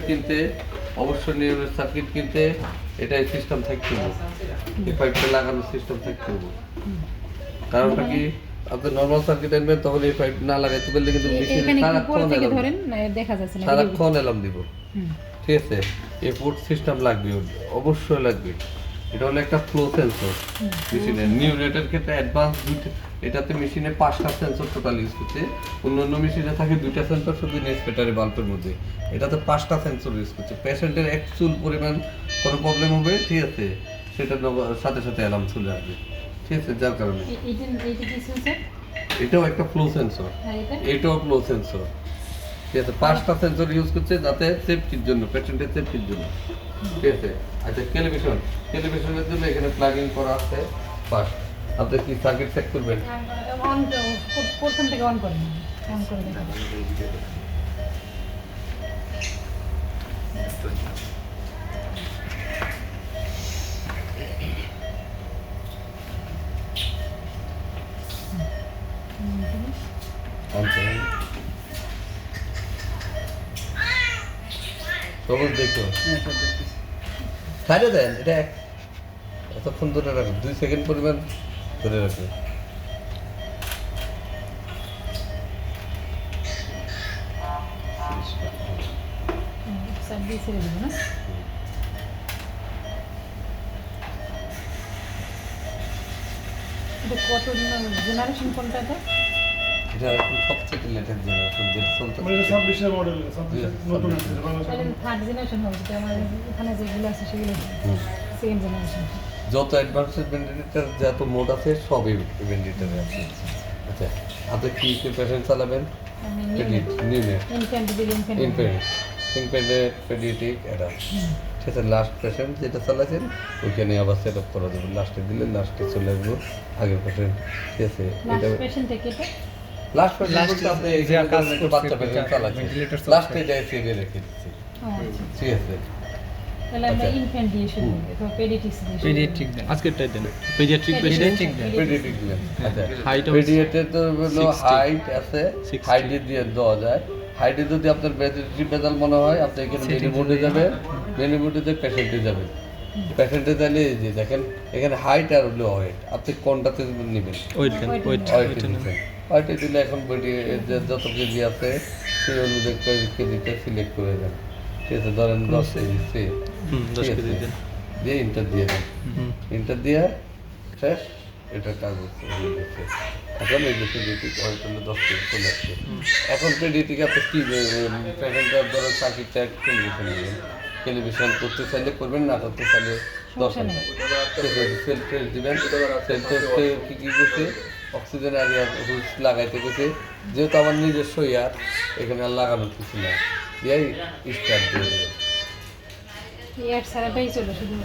কিনতে অবশ্যই নিয়মের সার্কিট কিনতে এটাই সিস্টেম থাকতে হবে, এই পাইপটা লাগানোর সিস্টেম থাকতে হবে। কারণটা কি আপনি নর্মাল সার্কিট আনবেন তখন এই পাইপ না লাগাইতে পারলে কিন্তু মেশিনে সারাক্ষণ এলাম দিব। ঠিক আছে, এই পোর্ট সিস্টেম লাগবে, অবশ্যই লাগবে। এটা হলো একটা ফ্লো সেন্সর মেশিনের। নিউ রেটের ক্ষেত্রে অ্যাডভান্স দুইটা, এটাতে মেশিনে 5টা সেন্সর টোটাল ইউজ করছে। অন্যান্য মেশিনে থাকে 2টা সেন্সর শুধু নেসপেটারি বাল্বের মধ্যে, এটাতে 5টা সেন্সর ইউজ করছে। পেশেন্টের অ্যাকচুয়াল পরিমাণ কোনো প্রবলেম হবে, ঠিক আছে, সেটা সাথে সাথে অ্যালার্ম চলে আসবে। ঠিক আছে, যার কারণে এটাও একটা ফ্লো সেন্সর, এটাও ফ্লো সেন্সর। ঠিক আছে, 5টা সেন্সর ইউজ করছে যাতে সেফটির জন্য, পেশেন্টের সেফটির জন্য। ঠিক আছে। আচ্ছা, টেলিভিশনের জন্য এখানে প্লাগিং করা আছে। ফার্স্ট আপনি কি সার্কিট চেক করবেন? প্রথম থেকে অন করেন, অন করে দেখেন। সবুজ দেখো, ছাড়ে দেন, এটা এতক্ষণ ধরে রাখুন, 2 সেকেন্ড পরিমাণ ধরে রাখুন। কত জেনারেশন কোনটা এটা? এটা সবচেয়ে লেটেস্ট জেনারেশন, যেটা চলতে মানে 26 এর মডেল, 26 নতুন আছে তাহলে থার্ড জেনারেশন হবে, যেটা আমার এখানে যেগুলো আছে সেগুলো সেকেন্ড জেনারেশন। যত অ্যাডভান্স ভেন্টিলেটর যত মোড আছে সবই ভেন্টিলেটরে আছে। আচ্ছা, আপনি কি পেশেন্ট চালাবেন? পেডিয়াট্রিক এটা, ঠিক আছে। লাস্ট পেশেন্ট যেটা চালাচ্ছেন ওইখানে আবার সেট আপ করা যাবে, লাস্টে দিলে লাস্টে চলে আসবো আগের পেশেন্ট। ঠিক আছে, এটা লাস্ট পেশেন্ট আপনি এই যে বাচ্চা পেশেন্ট চালাচ্ছেন, লাস্টে যাই সিরিয়ে রেখে দিচ্ছি। ঠিক আছে, তাহলে আমরা ইনফ্যান্ট দিয়ে শুরু করব, তো পেডিয়াট্রিক দেন, আজকেরটাই দেন, পেডিয়াট্রিক পেডিয়াট্রিক দিলেন। আচ্ছা, পেডিয়াট্রিক তো হলো হাইট আছে, হাইটে দিয়ে দেওয়া যায়। হাইটে যদি আপনার ব্যাটারি পেদাল মনে হয়, আপনি এখানে মেনু বোর্ডে যাবেন, মেনু বোর্ডে দিয়ে পেশেন্টে যাবেন। পেশেন্টে তাহলে এই যে দেখেন এখানে হাইট আর হলো ওয়েট, আপনি কোনটাতে নেবেন? ওয়েটে দিলে এখন বডি যত কেজি আছে সেই অনুযায়ী কেজিটা সিলেক্ট করে দেন। ঠিক আছে, ধরেন 10 কেজি সে, দিয়ে ইন্টার দিয়ে দেন। ইন্টার দিয়ে শেষ, এটা কাজ হচ্ছে। এখন এই যে পেডিয়াট্রিক ওয়েট হলো 10 কেজি চলে আসছে। এখন পেডিয়াট্রিক আপনি কি পেশেন্টের ধরো সার্কিটটা টেলিভিশন করতে চাইলে করবেন, না করতে চাইলে দরকার নেই। সেল টেস্ট দিবেন। সেল টেস্টে কী করছে, অক্সিজেন এরিয়া হুইচ লাগাইতে গেছে, যেহেতু আমার নিজস্ব ইয়ার এখানে আর লাগানোর কিছু নাই, দিয়েই স্টার্ট দিয়ে দেবেন। এয়ার ছাড়াটাই চলে, শুধু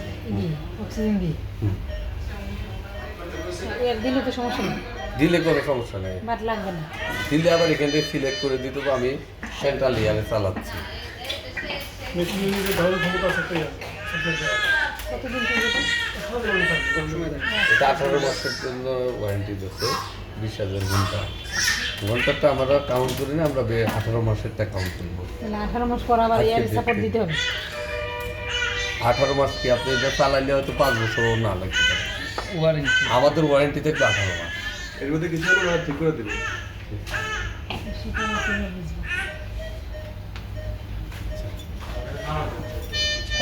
অক্সিজেন দিয়ে। এয়ার দিলে তো সমস্যা নেই, দিলে কোনো সমস্যা নেই, বাট লাগবে না। দিলে আবার এখান থেকে সিলেক্ট করে দিতে হবে আমি সেন্ট্রাল ইয়ারে চালাচ্ছি। মেশিনের যে ধারণ ক্ষমতা আছে সেটাই আছে। কতদিন থেকে এটা 18 মাসের জন্য ওয়ারেন্টি দিচ্ছে, 20,000 ঘন্টা। ঘন্টাটা আমরা কাউন্ট করি না, আমরা 18 মাসেরটা কাউন্ট করবো। তাহলে 18 মাস পর আবার এয়ার সাপোর্ট দিতে হবে। 18 মাস কি আপনি এটা চালাইলে হয়তো 5 বছরও না লাগতে পারে ওয়ারেন্টি। আমাদের ওয়ারেন্টি থেকে 18 মাস। এর মধ্যে কিছু হলে ওরা ঠিক করে দেবে। সেটা কিভাবে বুঝবো?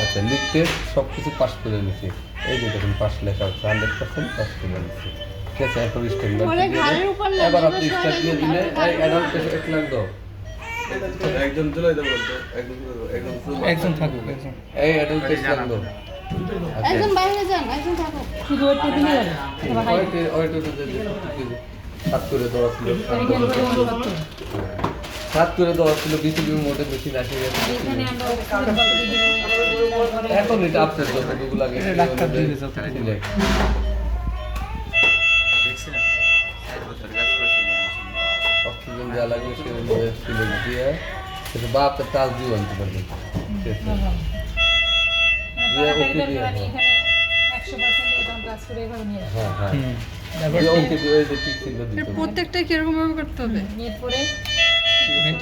আচ্ছা, লিখতে সব কিছু পাস করে নিচ্ছি। এই যে দেখুন পাস লেখা আছে, 100% পাস করে নিচ্ছি। ঠিক আছে, এখন স্টেটমেন্ট এবার আপনি স্টার্ট দিয়ে দিলে এই অ্যাডাল্ট পেশেন্ট এক লাখ দাও। একজন চলে যাবে বলতো, একজন থাকুক, একজন এই অ্যাডাল্ট পেশেন্ট দাও। একজন বাইরে যান, একজন থাকুক। শুধু ওইটা দিলে হবে। ওইটা 7 করে দেওয়া ছিল, 7 করে দেওয়া ছিল, বিসিবি মোটে মেশিন আসে গেছে। এখানে আমরা অক্সিজেন কত দিয়ে দিব? এখন এটা আপনার যতটুকু লাগে ডাক্তার দিয়ে দিয়েছে, অক্সিজেন দেওয়া লাগবে, সে সিলেক্ট দিয়ে সেটা বা আপনার টাচ দিয়ে আনতে পারবেন। প্রত্যেকটা কিরকম ভাবে করতে হবে? এরপরে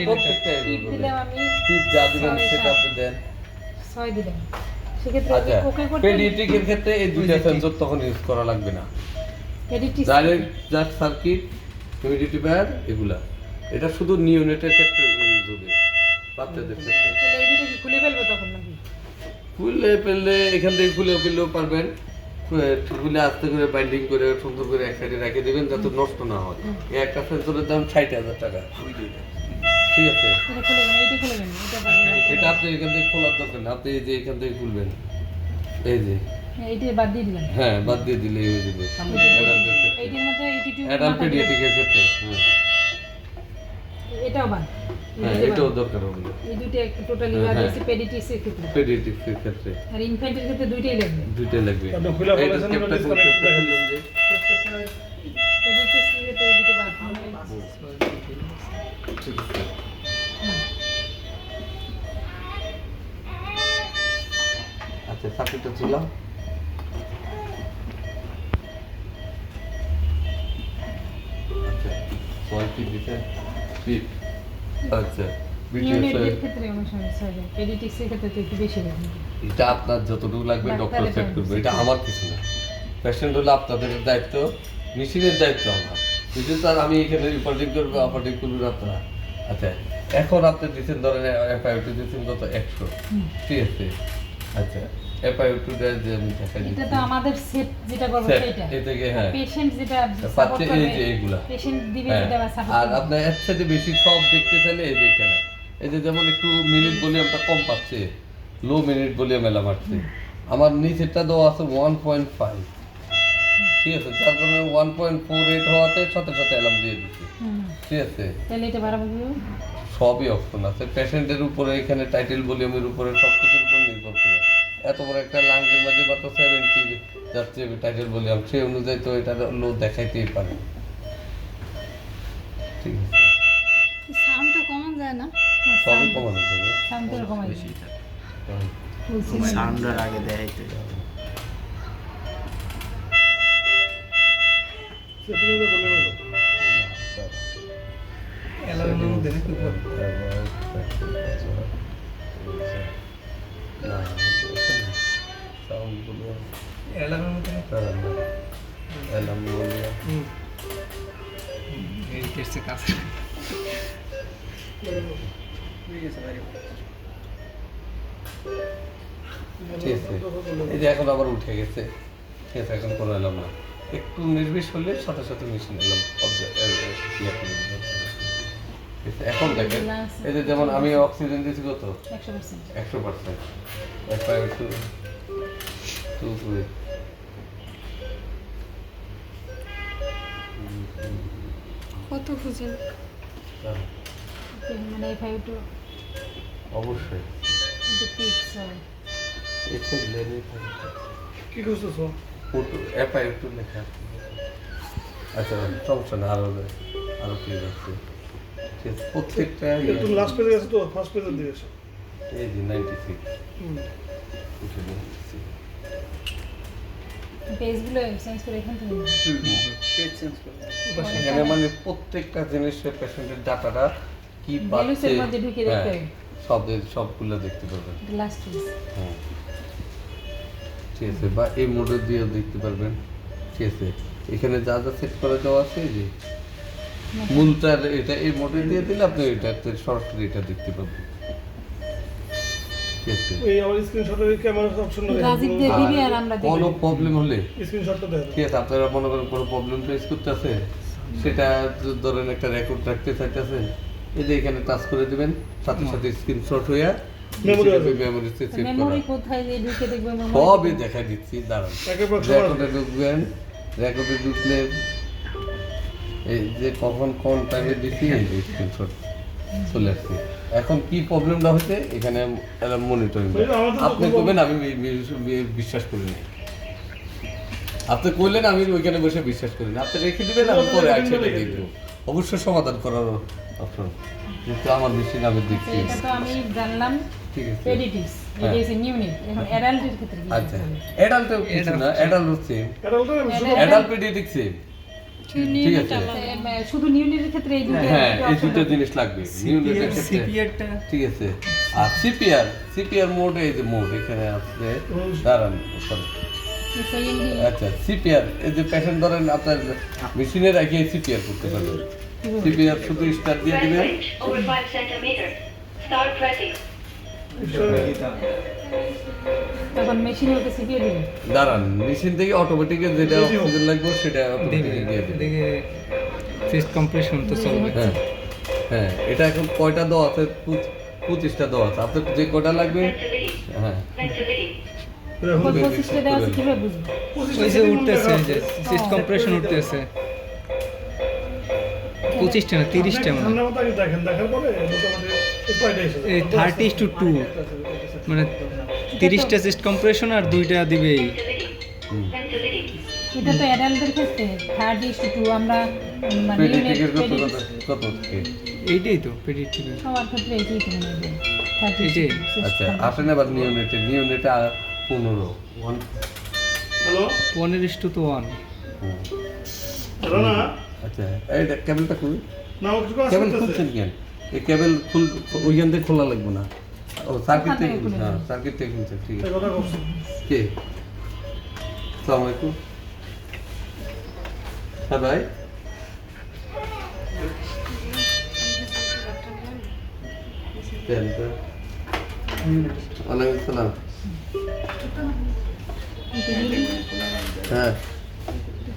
প্রত্যেকটা টিপ দিলাম আমি টিপ যা দিবেন ছয়, সেটা সাত। আপনি দেন। 6 দিলাম সেক্ষেত্রে আচ্ছা ওকে করতে পেডিয়াট্রিকের ক্ষেত্রে এই দুইটা সেন্সর তখন ইউজ করা লাগবে না, এডিটিস direct just circuit humidity pad এগুলা, এটা শুধু নিওনেটের ক্ষেত্রে ইউজ হবে, বাচ্চাদের ক্ষেত্রে। তাহলে এই দুটো কি খুলে ফেলবো তখন নাকি? খুলে ফেললে এখান থেকে খুলে ফেললেও পারবেন, খুলে আস্তে করে বাইন্ডিং করে সুন্দর করে এক সাইডে রেখে দেবেন যাতে নষ্ট না হয়। এই একটা সেন্সরের দাম 60,000 টাকা, ঠিক আছে? এটা খুলে গেল, এইটা খুলে গেল, এটা বাদ দিলাম। এটা আপনি এখান থেকে খোলার দরকার না, আপনি এই যে এখান থেকে খুলবেন, এই যে এইটা বাদ দিয়ে দিলাম। হ্যাঁ বাদ দিয়ে দিলেই হয়ে যাবে। এইটার মধ্যে 82 অ্যাডাল্ট পেডিয়াট্রিকের ক্ষেত্রে হ্যাঁ এটাও বাদ। হ্যাঁ এটাও দরকার হবে না, এই দুটো টোটালি বাদ হ্যাঁ। দিয়েছি পেডিটিসের ক্ষেত্রে। পেডিয়াট্রিকের ক্ষেত্রে আর ইনফ্যান্টের ক্ষেত্রে দুইটাই লাগবে। দুইটাই লাগবে। আপনি খুলে এইটা ফেলেছেন, ক্যাপটা disconnect ক্যাপটা দেখা খুললাম যে। পেডিটিসের ক্ষেত্রে এই দুটো বাদ। ঠিক আছে। আচ্ছা সার্কিটটা ছিল আচ্ছা 6 কি দিতে পিপ আচ্ছা ইউনিটের ক্ষেত্রে অনেক সমস্যা হবে। পেডিটিক্সের ক্ষেত্রে তো একটু বেশি লাগবে। এটা আপনার যতটুকু লাগবে ডক্টর ডাক্তারের সেট করবে, এটা দায়িত্ব। আমার কিছু না। পেশেন্ট হলো আপনাদের দায়িত্ব, মেশিনের দায়িত্ব আমার। কিন্তু তার আমি এখানে রিপোর্টিং করবো, অপারেটিং করবেন আপনারা। আচ্ছা এখন আপনি দিচ্ছেন ধরেন এফআইওটি দিচ্ছেন কত 100, ঠিক আছে? আচ্ছা এফআইওটিটা যে আমি দেখাই এটা দিচ্ছি তো আমাদের সেট যেটা করবে Set, সেটা। এই থেকে, হ্যাঁ। পেশেন্ট যেটা সাপোর্ট পাচ্ছে এই করবে যে এইগুলা, পেশেন্ট দিবে হ্যাঁ। যেটা সাপোর্ট আর করবে। আপনার এর সাথে বেশি সব দেখতে চাইলে এই যে এখানে এই যে যেমন একটু মিনিট ভলিউমটা কম পাচ্ছে, লো মিনিট ভলিউম এলা মারছে, আমার নিচেরটা দেওয়া আছে 1.5, ঠিক আছে? যার কারণে 1.48 হওয়াতে সাথে সাথে অ্যালার্ম দিয়ে দিচ্ছে, হুম। ঠিক আছে? তাহলে এটা বাড়াবো কি? সবই অপশন আছে পেশেন্টের উপরে, এখানে টাইটেল ভলিউমের উপরে সব কিছুর উপর নির্ভর করে। এত বড় একটা লাংসের মধ্যে মাত্র 70 যাচ্ছে টাইটেল ভলিউম, সেই অনুযায়ী তো এটা লো দেখাইতেই পারে, ঠিক আছে? সাউন্ডটা কমন যায় না? সবই কমানো যাবে। সাউন্ডের কমাই দিই। হ্যাঁ। বলছি না। সাউন্ডের আগে দেখাইতে সেটিংয়ে বলে নেব। অ্যালার্মের মধ্যে নাকি উপর? অ্যালার্মের মধ্যে নাকি? এই টেস্টে কাজ ঠিক আছে, এই যে এখন আবার উঠে গেছে, ঠিক আছে? এখন কোনো এলাম না, একটু নির্বিষ হলে সাথে সাথে মেশিন এলাম এখন দেখেন এই যে যেমন আমি অক্সিজেন দিয়েছি কত 100%। 100%, একটু কত খুঁজেন? মানে F5 to অবশ্যই into pips হয়। এটা লেনে কি খুঁজতেছো? ফটো এফআই একটু লেখা আচ্ছা সমস্যা না, আরো কি আছে, ঠিক আছে? প্রত্যেকটা একটু লাস্ট পেজে আছে তো, ফার্স্ট পেজে দিয়েছো। এই যে 96 হুম। পেজগুলো চেঞ্জ করে এখান থেকে নিই। পেজ চেঞ্জ করতে এখানে মানে প্রত্যেকটা জিনিসের পেশেন্টের ডাটাটা কি পাচ্ছে, ভ্যালুসের মধ্যে ঢুকিয়ে দেখতে হ্যাঁ, হবে। সবগুলো দেখতে পারবেন। Last page. হ্যাঁ ঠিক আছে, বা এই মোডে দিয়েও দেখতে পারবেন, ঠিক আছে? এখানে যা যা সেট করে দেওয়া আছে এই যে মূলটার এটা এই মোডে দিয়ে দিলে আপনি এটাতে সরাসরি এটা দেখতে পাবেন, ঠিক আছে? এই আমার স্ক্রিনশটের ক্যামেরা অপশন রাজীব দিয়ে দিবি আর আমরা কোনো দেখব। প্রবলেম হলে, স্ক্রিনশটটা দেন। ঠিক আছে, আপনারা মনে করেন কোনো প্রবলেম ফেস করতেছে, সেটা ধরেন একটা রেকর্ড রাখতে চাইতেছেন, এই যে এখানে টাচ করে দিবেন, সাথে সাথে স্ক্রিনশট হইয়া Memory আছে। মেমোরিতে সেভ করা, মেমোরি কোথায় যে ঢুকে দেখবো মেমোরি। সবই দেখা দিচ্ছি। দাঁড়ান, একেবারে সবার রেকর্ডে ঢুকবেন, রেকর্ডে ঢুকলে এই যে কখন কোন টাইমে দিচ্ছি এই যে স্ক্রিনশট চলে আসছে। এখন কি প্রবলেমটা হচ্ছে এখানে মনিটরিং, আপনি করবেন, আমি বিশ্বাস করি না। আপনি করলেন, আমি ওইখানে বসে বিশ্বাস করি না। আপনি রেখে দিবেন, আমি পরে আসে দেখবো, অবশ্যই সমাধান করার অপশন, কিন্তু আমার মেশিন আমি দেখছি, এটা তো আমি জানলাম ঠিক আছে? পেডিটিক্স, এটা হচ্ছে নিউনিট। এখন অ্যাডাল্টের ক্ষেত্রে কি আচ্ছা করতে হবে? অ্যাডাল্টেও কিছু না, adult same, adult adult paediatric same, ঠিক আছে শুধু নিউনিটের ক্ষেত্রে এই দুটো হ্যাঁ এই দুটো জিনিস লাগবে নিউনিটের ক্ষেত্রে সিপিআরটা ঠিক আছে আর সিপিআর মোড এই যে মোড এখানে আছে দাঁড়ান sorry। আচ্ছা সিপিআর এই যে পেশেন্ট ধরেন আপনার মেশিনে রাখে সিপিআর করতে পারবেন সিপিআর শুধু স্টার্ট দিয়ে দিবেন Over 5 centimeters. Start pressing. তখন মেশিনে ওকে সিপিয়ে দিবে দাঁড়ান মেশিন থেকে অটোমেটিক যেটা অক্সিজেন লাগবে সেটা অটোমেটিক দিবে দিয়ে দিবে দেখে চেস্ট কম্প্রেশন তো চলবে হ্যাঁ হ্যাঁ এটা এখন কয়টা দেওয়া আছে 25টা দেওয়া আছে আপনার যে কয়টা লাগবে Ventilating. হ্যাঁ Ventilating. পঁচিশটা দেওয়া আছে কিভাবে বুঝবো ওই যে উঠতেছে এই যে চেস্ট কম্প্রেশন উঠতেছে 25টা না 30টা মানে ঠান্ডা মতো আগে দেখেন, দেখার পরে মোটামুটি একটু idea এসে যাবে। এই 30:2 মানে 30টা চেস্ট কম্প্রেশন আর 2টা দিবে এই Ventilating. এটা তো অ্যাডাল্টদের ক্ষেত্রে 30:2 আমরা মানে পেডিটিকের কত unit কত থেকে এইটাই তো পেডিট্রি সবার ক্ষেত্রে এটাই তো মনে হয় এটাই। 30 আচ্ছা আসেন এবার নিউনেটে 15 হ্যালো, 15:1 হ্যালো না? আচ্ছা এইটা কেবলটা খুল না, ও কিছু কাজ কেবল করতেছে। খুলছেন কেন এই কেবল ওইখান থেকে খোলা লাগবে না ও সার্কিট থেকে খুলে হ্যাঁ সার্কিট থেকে খুলছে ঠিক এই আছে কথা বলছি। কে আসসালামু আলাইকুম হ্যাঁ ভাই ওয়ালাইকুম সালাম হ্যাঁ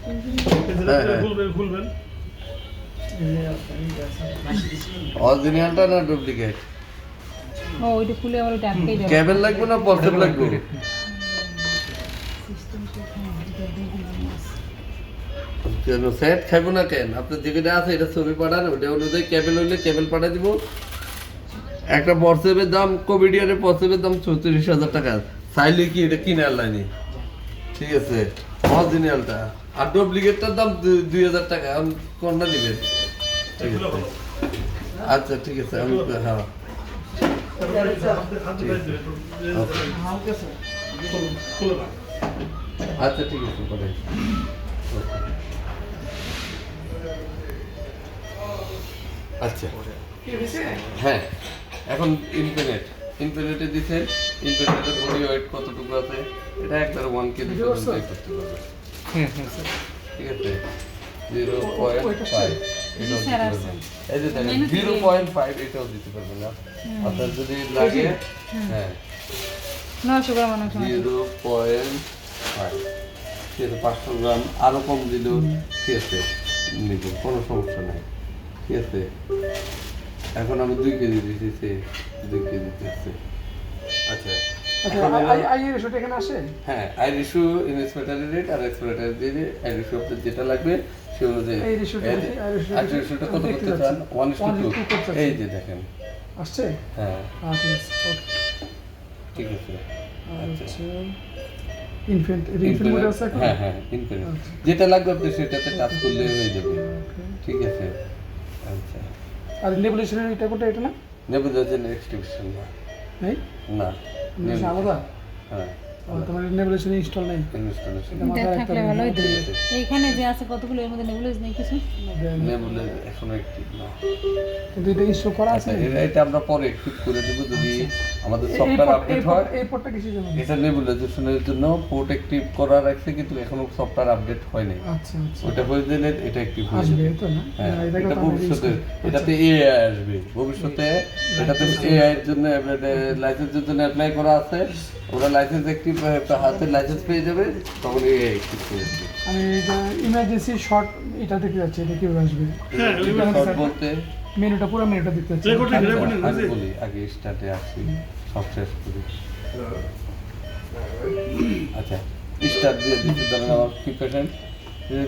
এই যে হ্যাঁ, হ্যাঁ। খুলবেন। অরিজিনালটা না ডুপ্লিকেট ও ওইটা খুলে আবার ওটা আটকে যাবে কেবল লাগবে না পর্সেল লাগবে কেন সেট খাইবো না কেন আপনার যেটা আছে এটা ছবি পাঠান ওটা অনুযায়ী কেবল হইলে কেবল পাঠা দিব একটা পর্সেপের দাম কোভিডিয়ানের পর্সেপের দাম 34,000 টাকা চাইলে কি এটা কিনে আনলাইনি ঠিক আছে অরিজিনালটা আর ডুপ্লিকেটটার দাম 2,000 টাকা এখন কোনটা নেবেন ঠিক আছে আচ্ছা ঠিক আছে আমি হ্যাঁ হাতে বাইরে দিবেন। খুলে না। আচ্ছা ঠিক আছে পরে আচ্ছা হ্যাঁ এখন ইনফিনিটে দিচ্ছেন ইনফিনিটের বডি ওয়েট কতটুকু আছে এটা একবার 1 কেজি পর্যন্ত করতে পারবে হ্যাঁ হ্যাঁ স্যার ঠিক আছে 0.5 এটাও দিতে স্যার, পারবেন এই যে দেখেন মেনু থেকে- 0.5 এটাও দিতে পারবেন না আপনার যদি লাগে হ্যাঁ 900 গ্রাম অনেক সময় 0.5 ঠিক আছে 500 গ্রাম আরো কম দিলেও ঠিক আছে নিব কোনো সমস্যা নাই ঠিক আছে এখন আমি 2 কেজি দিতেছি 2 কেজি দিতেছি আচ্ছা এখন হ্যাঁ আই রেশিও ইনভেস্টমেন্টারি রেট আর এক্সপ্লোরেটারি দিয়ে আই রেশিও আপনার যেটা লাগবে সেই অনুযায়ী আই রেশিওটা কত করতে চান 1:2 এই যে দেখেন আসছে? হ্যাঁ আচ্ছা, ওকে। ঠিক আছে আচ্ছা ইনফিনিট, এটা ইনফিনিট মোড আছে এখন? হ্যাঁ হ্যাঁ ইনফিনিট যেটা লাগবে আপনি সেটাতে টাচ করলে হয়ে যাবে ঠিক আছে আচ্ছা আর নেবুলেশনের এটা কোনটা, এটা না? নেবুলাইজার এক্সটিভিশন না নেই? না এটা আলাদা? হ্যাঁ ও, তোমার নেবুলেশন ইনস্টল নেই? ইনস্টলেশন এটা থাকলে ভালোই তো এইখানে যে আছে কতগুলো এর মধ্যে নেবুলাইজ নেই কিছু নেবুলাইজার এখন অ্যাক্টিভ না কিন্তু এটা ইনস্টল করা আছে? আচ্ছা এটা আমরা পরে ঠিক করে দেব যদি আমাদের সফটওয়্যার আপডেট হয় এই পোর্টটা কিসের জন্য? এটা নেবুলাইজেশনের জন্য পোর্ট অ্যাক্টিভ করা রাখছে কিন্তু এখনো সফটওয়্যার আপডেট হয়নি আচ্ছা আচ্ছা, ওটা হয়ে গেলে এটা অ্যাক্টিভ হয়ে আসবে যাবে তো না? হ্যাঁ এটাকে এটা তো আমরা ভবিষ্যতে use করি। এটাতে এআই আসবে ভবিষ্যতে এটাতে এআই এর জন্য লাইসেন্সের জন্য অ্যাপ্লাই করা আছে ওরা লাইসেন্স অ্যাক্টিভ হাতে লাইসেন্স পেয়ে যাবে তখন এআই অ্যাক্টিভ করে দেবে আমি ইমার্জেন্সি শর্ট এটা দেখতে যাচ্ছি, এটা কিভাবে আসবে? শর্ট বলতে মেনুটা, পুরো মেনুটা দেখতে যাচ্ছি। আমি বলি আগে স্টার্টে আসছি সব শেষ করি আচ্ছা স্টার্ট দিয়ে দিচ্ছি ধরেন আমার কি পেশেন্ট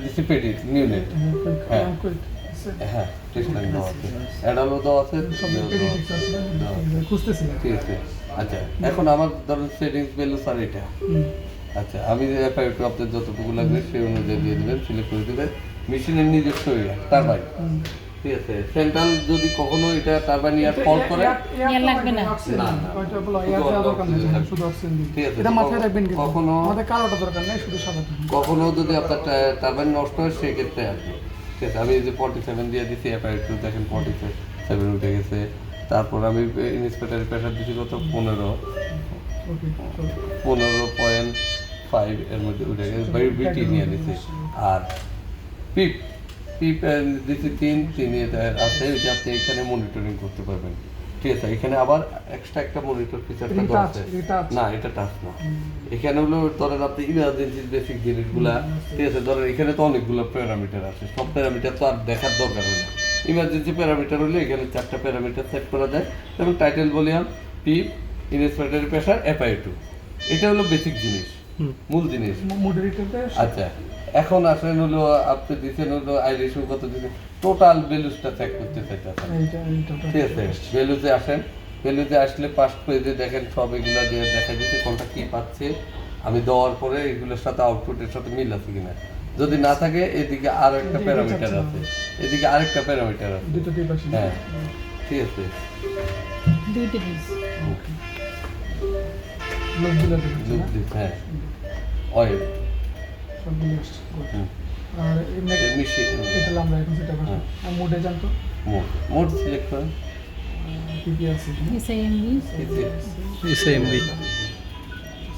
দিচ্ছি পেডি নিউনেট হ্যাঁ হ্যাঁ টেস্ট লাইন দেওয়া আছে অ্যাডালও দেওয়া আছে দেওয়া আছে। খুঁজতেছি। ঠিক আছে আচ্ছা এখন আমার ধরেন সেটিংস ভ্যালু স্যার এটা আচ্ছা আমি একটু আপনার যতটুকু লাগবে সেই অনুযায়ী দিয়ে দেবেন সিলেক্ট করে দেবেন মেশিনের নিজস্ব টারবাইন ঠিক আছে সেন্ট্রাল যদি কখনো এটা টারবাইন ইয়ার ফল করে ইয়ার লাগবে না। না, না। ওইটা বলো, ইয়ার দেওয়া দরকার নেই, শুধু অক্সিজেন দিন। ঠিক আছে, এটা মাথায় রাখবেন কিন্তু। কখনো- আমাদের কালোটা দরকার নেই, শুধু সাদাটা। কখনো যদি আপনার টারবাইন নষ্ট হয় সেক্ষেত্রে আসবে ঠিক আছে, আমি এই যে 47 দিয়ে দিচ্ছি, অ্যাপারেটু দেখেন 47 উঠে গেছে। তারপর আমি ইন্সপেক্টরের প্রেশার দিচ্ছি কত 15.5 এর মধ্যে উঠে গেছে, বিটি নিয়ে নিচ্ছে। আর পিপ পিপ দিচ্ছি 3 আছে, ওই যে আপনি এখানে মনিটরিং করতে পারবেন। ঠিক আছে, এখানে আবার এক্সট্রা একটা মনিটর ফিচারটা দেওয়া আছে। না, এটা টাচ না। এখানে হলো ধরেন আপনি ইমার্জেন্সির বেসিক জিনিসগুলা, ঠিক আছে, ধরেন এখানে তো অনেকগুলো প্যারামিটার আছে, সব প্যারামিটার তো আর দেখার দরকার হয় না। ইমার্জেন্সি প্যারামিটার হলে এখানে 4টা প্যারামিটার সেট করা যায়, এবং টাইটেল ভলিউম, পিপ, ইন্সপেক্টরের প্রেশার, FI2, এটা হলো বেসিক জিনিস, মূল জিনিস। আচ্ছা, এখন আসেন হলো আপনি দিচ্ছেন হলো আইরিশু কত দিচ্ছেন, টোটাল ভ্যালুসটা চেক করতে চাইতেছেন। ঠিক আছে, ভ্যালুতে আসেন, ভ্যালুতে আসলে ফার্স্ট পেজে দেখেন সব এগুলো যে দেখা দিচ্ছে কোনটা কি পাচ্ছে, আমি দেওয়ার পরে এগুলোর সাথে আউটপুটের সাথে মিল আছে কিনা। যদি না থাকে এদিকে আর একটা প্যারামিটার আছে, এদিকে আরেকটা প্যারামিটার আছে। হ্যাঁ, ঠিক আছে। দুইটা পিস লুপ দিচ্ছে, হ্যাঁ, অয়েল আর মিশিয়ে এটা আমরা এখন সেটা করব। আর মোডে জানতো মোড সিলেক্ট করেন, কি কি আছে এসএমবি এসএমবি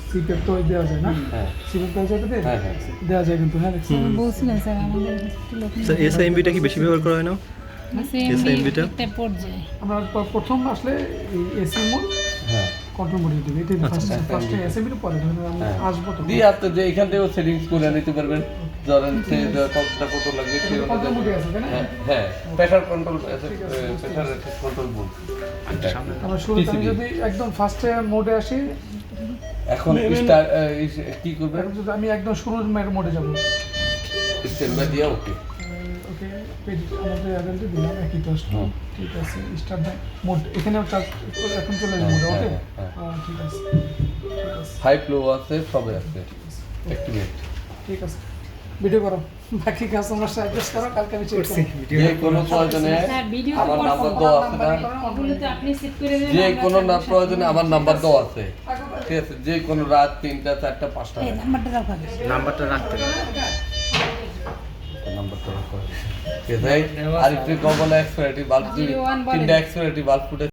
সিপের তো দেওয়া যায় না? হ্যাঁ সিপের দেওয়া যায় তো হ্যাঁ হ্যাঁ দেওয়া যায় কিন্তু, হ্যাঁ দেখছি। বলছিলেন স্যার আমাদের হসপিটালে স্যার এসএমবিটা কি বেশি ব্যবহার করা হয় না? এসএমবি একটা পর্যায়ে আমরা প্রথম আসলে এসি মোড হ্যাঁ কন্ট্রোল মোডে দিই, এটাই ফার্স্ট এসএমবি এর পরে ধরুন আমরা আসবো তো দিয়ে আপনি যে এখান থেকেও সেটিংস করে নিতে পারবেন, ধরেন সে কতটা কত লাগবে সে কন্ট্রোল মোডে আছে তাই না? হ্যাঁ হ্যাঁ প্রেশার কন্ট্রোল, প্রেশার কন্ট্রোল বল। আমরা শুরুতে আমি যদি একদম ফার্স্টে মোডে আসি, এখন স্টার কি করবেন, এখন যদি আমি একদম শুরুর মোডে যাব, স্ট্যান্ড বাই দিয়া ওকে। ওকে পেজ আমাদের অ্যাডাল্টে দিলাম একই তো আসলো। হুম। ঠিক আছে, স্টার্ট দ্য মোড এখানেও এখন চলে যাবে মোডে, ওকে ঠিক আছে ঠিক আছে হাই ফ্লো আছে, সবে আছে অ্যাক্টিভেট। ঠিক আছে, ভিডিও করো, বাকি কাজ তোমরা সাজেস্ট করো, কালকে আমি চেক করছি। যে কোনো প্রয়োজনে স্যার ভিডিও আমার নাম্বার দেওয়া আছে না, ওগুলো তো আপনি সেট করে দেবেন যে কোনো না প্রয়োজনে আমার নাম্বার দেওয়া আছে। ঠিক আছে, যে কোনো রাত 3টা 4টা 5টা এই নাম্বারটা দাও খালি নাম্বারটা রাখতে হবে। নাম্বারটা ঠিক আছে। আর একটু কবলে এক্সপায়ারিটি বাল্ব, 3টা এক্সপায়ারিটি বাল্ব ফুটে